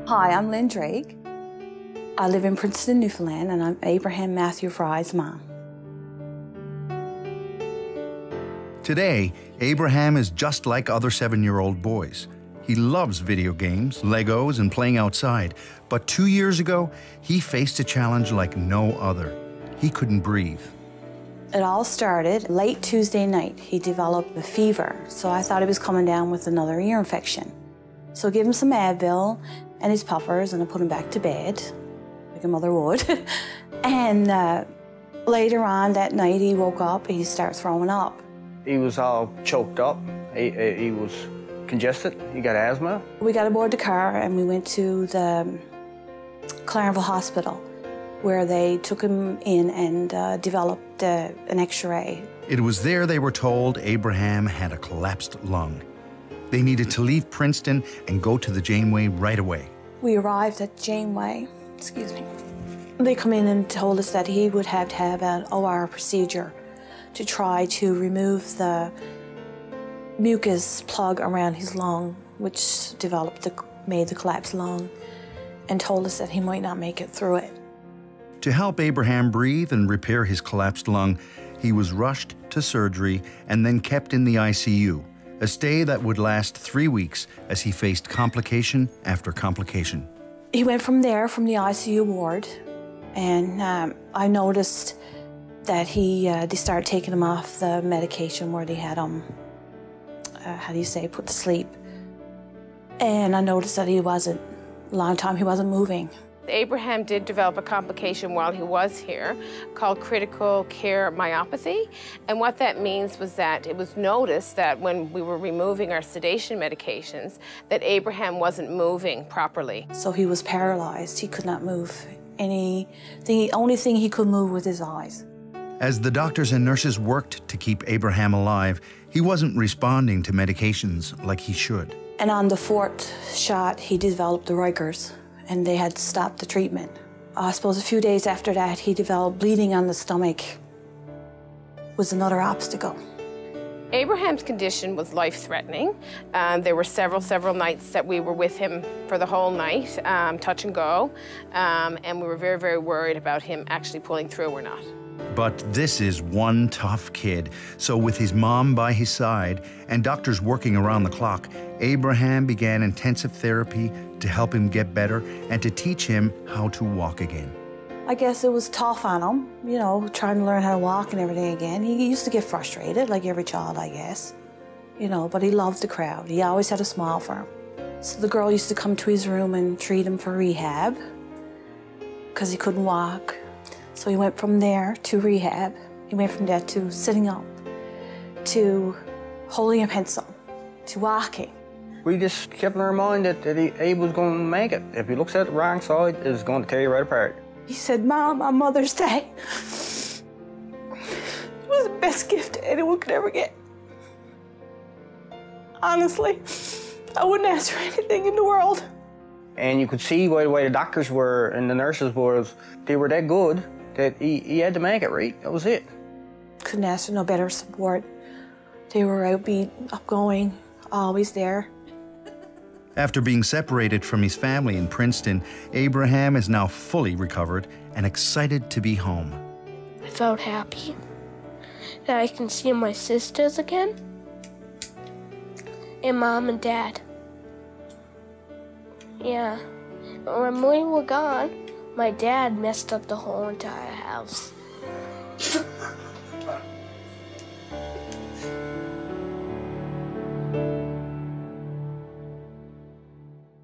Hi, I'm Lynn Drake. I live in Princeton, Newfoundland, and I'm Abraham Matthew Fry's mom. Today, Abraham is just like other 7-year-old boys. He loves video games, Legos, and playing outside. But 2 years ago, he faced a challenge like no other. He couldn't breathe. It all started late Tuesday night. He developed a fever, so I thought he was coming down with another ear infection. So I gave him some Advil and his puffers, and I put him back to bed, like a mother would. And later on that night, he woke up and he started throwing up. He was all choked up. He was congested. He got asthma. We got aboard the car and we went to the Clarendon Hospital, where they took him in and developed an X-ray. It was there they were told Abraham had a collapsed lung. They needed to leave Princeton and go to the Janeway right away. We arrived at Janeway, They come in and told us that he would have to have an OR procedure to try to remove the mucus plug around his lung, which made the collapsed lung, and told us that he might not make it through it. To help Abraham breathe and repair his collapsed lung, he was rushed to surgery and then kept in the ICU, a stay that would last 3 weeks as he faced complication after complication. He went from there, from the ICU ward, and I noticed that they started taking him off the medication where they had him, put to sleep. And I noticed that a long time he wasn't moving. Abraham did develop a complication while he was here called critical care myopathy. And what that means was that it was noticed that when we were removing our sedation medications, that Abraham wasn't moving properly. So he was paralyzed. He could not move. The only thing he could move was his eyes. As the doctors and nurses worked to keep Abraham alive, he wasn't responding to medications like he should. And on the 4th shot, he developed the Rikers, and they had to stop the treatment. I suppose a few days after that, he developed bleeding on the stomach. Was another obstacle. Abraham's condition was life-threatening. There were several nights that we were with him for the whole night, touch and go, and we were very, very worried about him actually pulling through or not. But this is one tough kid. So with his mom by his side and doctors working around the clock, Abraham began intensive therapy to help him get better and to teach him how to walk again. I guess it was tough on him, trying to learn how to walk and everything again. He used to get frustrated, like every child, I guess. But he loved the crowd. He always had a smile for him. So the girl used to come to his room and treat him for rehab because he couldn't walk. So he went from there to rehab. He went from there to sitting up, to holding a pencil, to walking. We just kept in our mind that he was going to make it. If he looks at the wrong side, it's going to tear you right apart. He said, "Mom, on Mother's Day, it was the best gift anyone could ever get." Honestly, I wouldn't ask for anything in the world. And you could see by the way the doctors were and the nurses were, they were that good that he had to make it, right? That was it. Couldn't ask for no better support. They were outbeat, upgoing, always there. After being separated from his family in Princeton, Abraham is now fully recovered and excited to be home. I felt happy that I can see my sisters again and Mom and Dad. Yeah, when we were gone, my dad messed up the whole entire house.